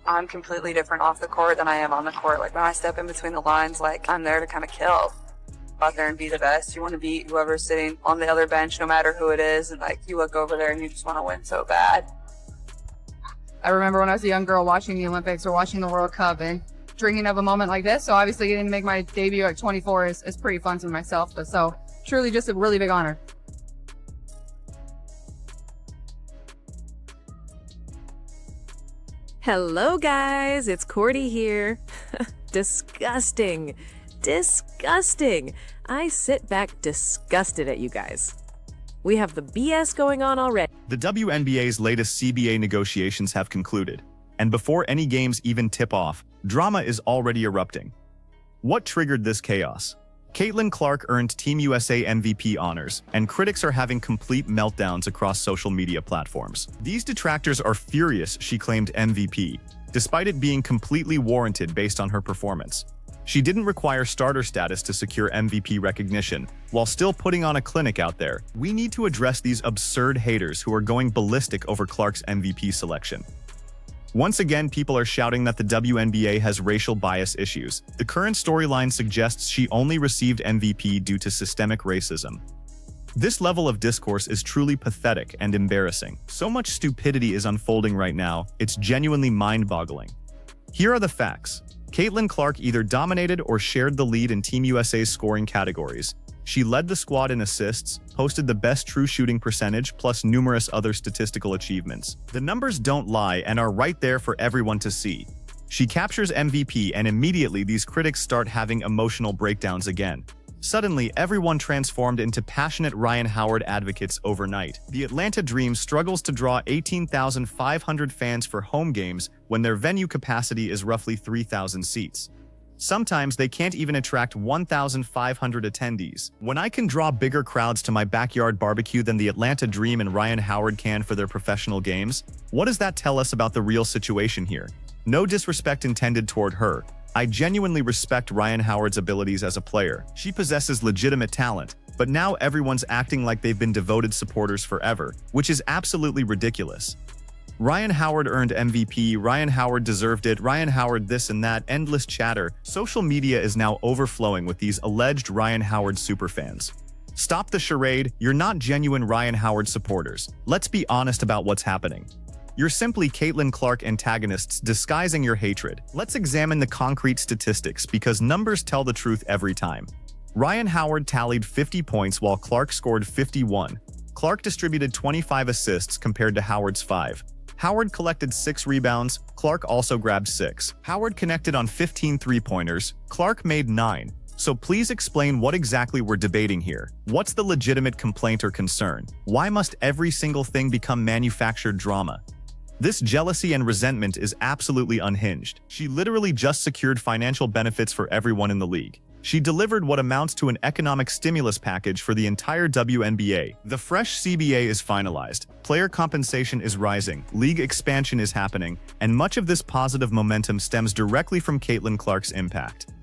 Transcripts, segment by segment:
I'm completely different off the court than I am on the court. Like when I step in between the lines, like I'm there to kind of kill. Out there and be the best. You want to beat whoever's sitting on the other bench, no matter who it is, and like you look over there and you just want to win so bad. I remember when I was a young girl watching the Olympics or watching the World Cup and dreaming of a moment like this. So obviously getting to make my debut at 24 is pretty fun for myself. But so truly just a really big honor. Hello guys, it's Cordy here. Disgusting. Disgusting. I sit back disgusted at you guys. We have the BS going on already. The WNBA's latest CBA negotiations have concluded, and before any games even tip off, drama is already erupting. What triggered this chaos? Caitlin Clark earned Team USA MVP honors, and critics are having complete meltdowns across social media platforms. These detractors are furious she claimed MVP, despite it being completely warranted based on her performance. She didn't require starter status to secure MVP recognition, while still putting on a clinic out there. We need to address these absurd haters who are going ballistic over Clark's MVP selection. Once again, people are shouting that the WNBA has racial bias issues. The current storyline suggests she only received MVP due to systemic racism. This level of discourse is truly pathetic and embarrassing. So much stupidity is unfolding right now, it's genuinely mind-boggling. Here are the facts. Caitlin Clark either dominated or shared the lead in Team USA's scoring categories. She led the squad in assists, posted the best true shooting percentage, plus numerous other statistical achievements. The numbers don't lie and are right there for everyone to see. She captures MVP and immediately these critics start having emotional breakdowns again. Suddenly, everyone transformed into passionate Rhyne Howard advocates overnight. The Atlanta Dream struggles to draw 18,500 fans for home games when their venue capacity is roughly 3,000 seats. Sometimes they can't even attract 1,500 attendees. When I can draw bigger crowds to my backyard barbecue than the Atlanta Dream and Rhyne Howard can for their professional games, what does that tell us about the real situation here? No disrespect intended toward her. I genuinely respect Rhyne Howard's abilities as a player. She possesses legitimate talent, but now everyone's acting like they've been devoted supporters forever, which is absolutely ridiculous. Rhyne Howard earned MVP, Rhyne Howard deserved it, Rhyne Howard this and that, endless chatter. Social media is now overflowing with these alleged Rhyne Howard superfans. Stop the charade, you're not genuine Rhyne Howard supporters. Let's be honest about what's happening. You're simply Caitlin Clark antagonists disguising your hatred. Let's examine the concrete statistics because numbers tell the truth every time. Rhyne Howard tallied 50 points while Clark scored 51. Clark distributed 25 assists compared to Howard's 5. Howard collected 6 rebounds, Clark also grabbed 6. Howard connected on 15 three-pointers, Clark made 9. So please explain what exactly we're debating here. What's the legitimate complaint or concern? Why must every single thing become manufactured drama? This jealousy and resentment is absolutely unhinged. She literally just secured financial benefits for everyone in the league. She delivered what amounts to an economic stimulus package for the entire WNBA. The fresh CBA is finalized, player compensation is rising, league expansion is happening, and much of this positive momentum stems directly from Caitlin Clark's impact.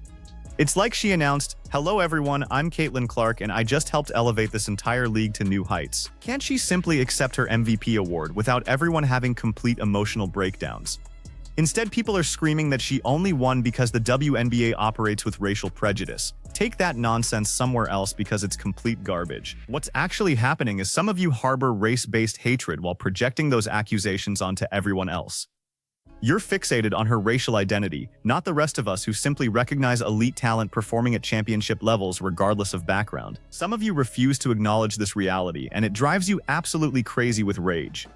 It's like she announced, "Hello everyone, I'm Caitlin Clark and I just helped elevate this entire league to new heights." Can't she simply accept her MVP award without everyone having complete emotional breakdowns? Instead, people are screaming that she only won because the WNBA operates with racial prejudice. Take that nonsense somewhere else because it's complete garbage. What's actually happening is some of you harbor race-based hatred while projecting those accusations onto everyone else. You're fixated on her racial identity, not the rest of us who simply recognize elite talent performing at championship levels regardless of background. Some of you refuse to acknowledge this reality, and it drives you absolutely crazy with rage.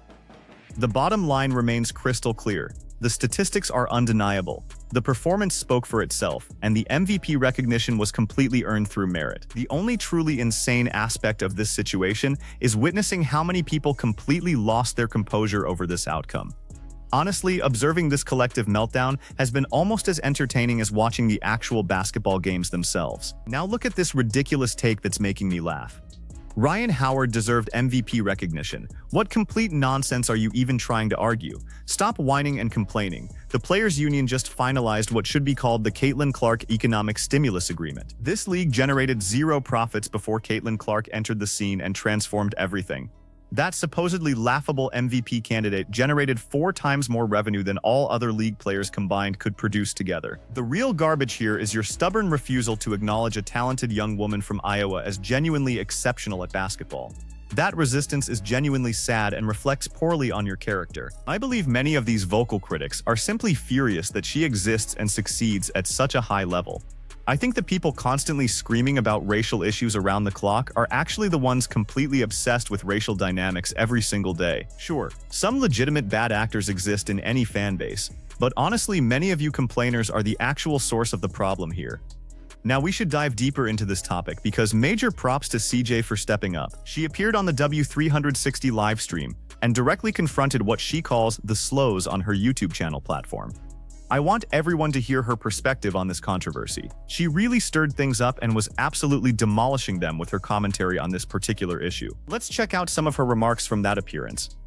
The bottom line remains crystal clear. The statistics are undeniable. The performance spoke for itself, and the MVP recognition was completely earned through merit. The only truly insane aspect of this situation is witnessing how many people completely lost their composure over this outcome. Honestly, observing this collective meltdown has been almost as entertaining as watching the actual basketball games themselves. Now look at this ridiculous take that's making me laugh. Rhyne Howard deserved MVP recognition. What complete nonsense are you even trying to argue? Stop whining and complaining. The Players Union just finalized what should be called the Caitlin Clark Economic Stimulus Agreement. This league generated zero profits before Caitlin Clark entered the scene and transformed everything. That supposedly laughable MVP candidate generated 4 times more revenue than all other league players combined could produce together. The real garbage here is your stubborn refusal to acknowledge a talented young woman from Iowa as genuinely exceptional at basketball. That resistance is genuinely sad and reflects poorly on your character. I believe many of these vocal critics are simply furious that she exists and succeeds at such a high level. I think the people constantly screaming about racial issues around the clock are actually the ones completely obsessed with racial dynamics every single day. Sure, some legitimate bad actors exist in any fan base, but honestly, many of you complainers are the actual source of the problem here. Now we should dive deeper into this topic because major props to CJ for stepping up. She appeared on the W360 livestream and directly confronted what she calls the slows on her YouTube channel platform. I want everyone to hear her perspective on this controversy. She really stirred things up and was absolutely demolishing them with her commentary on this particular issue. Let's check out some of her remarks from that appearance.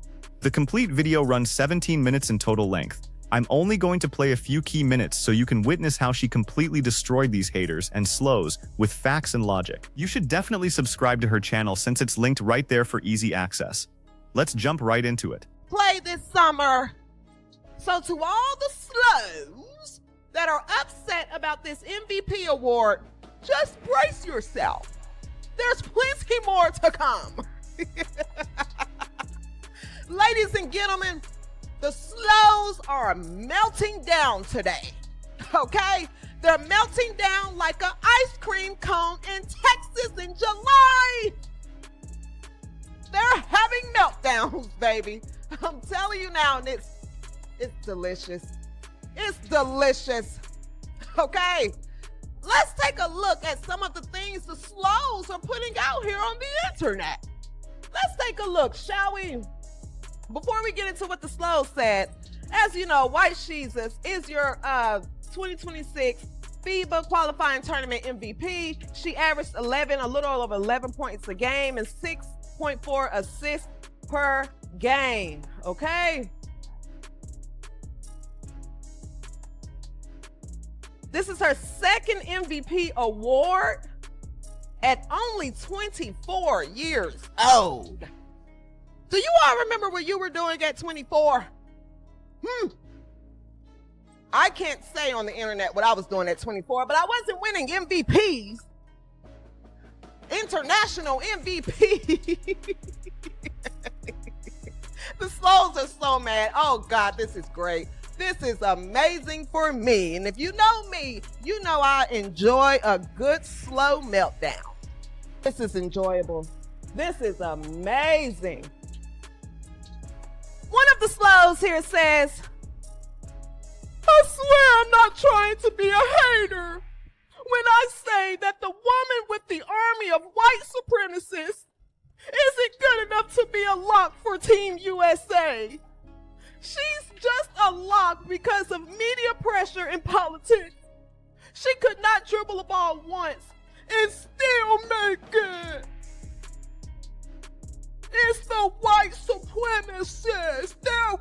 The complete video runs 17 minutes in total length. I'm only going to play a few key minutes so you can witness how she completely destroyed these haters and slows with facts and logic. You should definitely subscribe to her channel since it's linked right there for easy access. Let's jump right into it. Play this summer. So to all the slows that are upset about this MVP award, just brace yourself. There's plenty more to come. Ladies and gentlemen, the slows are melting down today, okay? They're melting down like an ice cream cone in Texas in July. They're having meltdowns, baby. I'm telling you now, and it's delicious. It's delicious. Okay, let's take a look at some of the things the slows are putting out here on the internet. Let's take a look, shall we? Before we get into what the slows said, as you know, White Jesus is your 2026 FIBA qualifying tournament MVP. She averaged a little over 11 points a game and 6.4 assists per game, okay? This is her second MVP award at only 24 years old. Do you all remember what you were doing at 24? I can't say on the internet what I was doing at 24, but I wasn't winning MVPs. International MVP. The slows are so mad. Oh God, this is great. This is amazing for me. And if you know me, you know I enjoy a good slow meltdown. This is enjoyable. This is amazing. One of the slows here says, I swear I'm not trying to be a hater when I say that the woman with the army of white supremacists isn't good enough to be a lock for Team USA. She's just a lock because of media pressure and politics. She could not dribble a ball once and still make it. It's the white supremacists. They're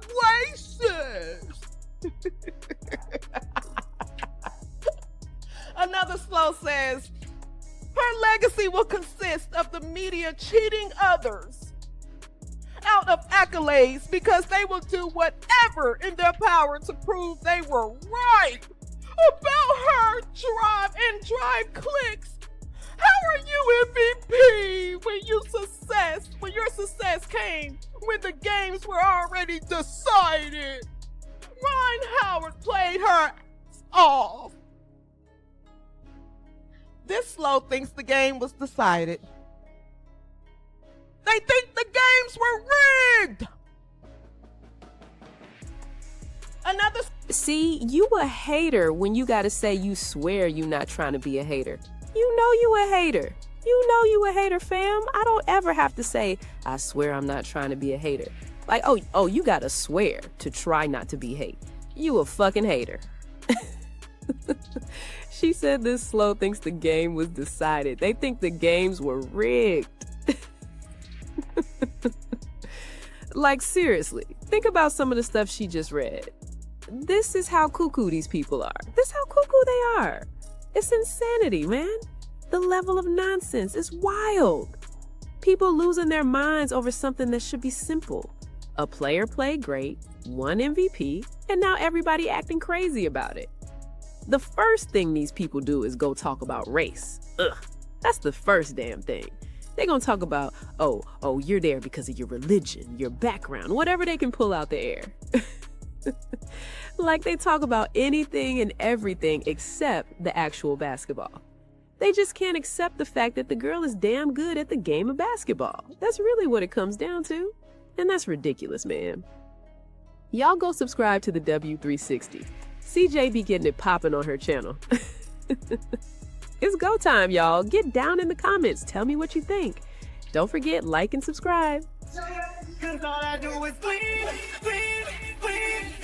racist. Another slow says, her legacy will consist of the media cheating others out of accolades because they will do whatever in their power to prove they were right about her drive clicks. How are you MVP when your success came when the games were already decided? Ron Howard played her ass off. This slow thinks the game was decided. They think the games were rigged. Another. See, you a hater when you gotta say you swear you not trying to be a hater. You know you a hater. You know you a hater, fam. I don't ever have to say, I swear I'm not trying to be a hater. Like, oh, you gotta swear to try not to be hate. You a fucking hater. She said this slow thinks the game was decided. They think the games were rigged. Like, seriously, think about some of the stuff she just read. This is how cuckoo these people are. This is how cuckoo they are. It's insanity, man. The level of nonsense is wild. People losing their minds over something that should be simple. A player played great, won MVP, and now everybody acting crazy about it. The first thing these people do is go talk about race. Ugh, that's the first damn thing. They're gonna talk about, oh, you're there because of your religion, your background, whatever they can pull out the air. Like they talk about anything and everything except the actual basketball. They just can't accept the fact that the girl is damn good at the game of basketball. That's really what it comes down to. And that's ridiculous, man. Y'all go subscribe to the W360. CJ be getting it popping on her channel. It's go time, y'all. Get down in the comments. Tell me what you think. Don't forget, like and subscribe. 'Cause all I do is win, win, win.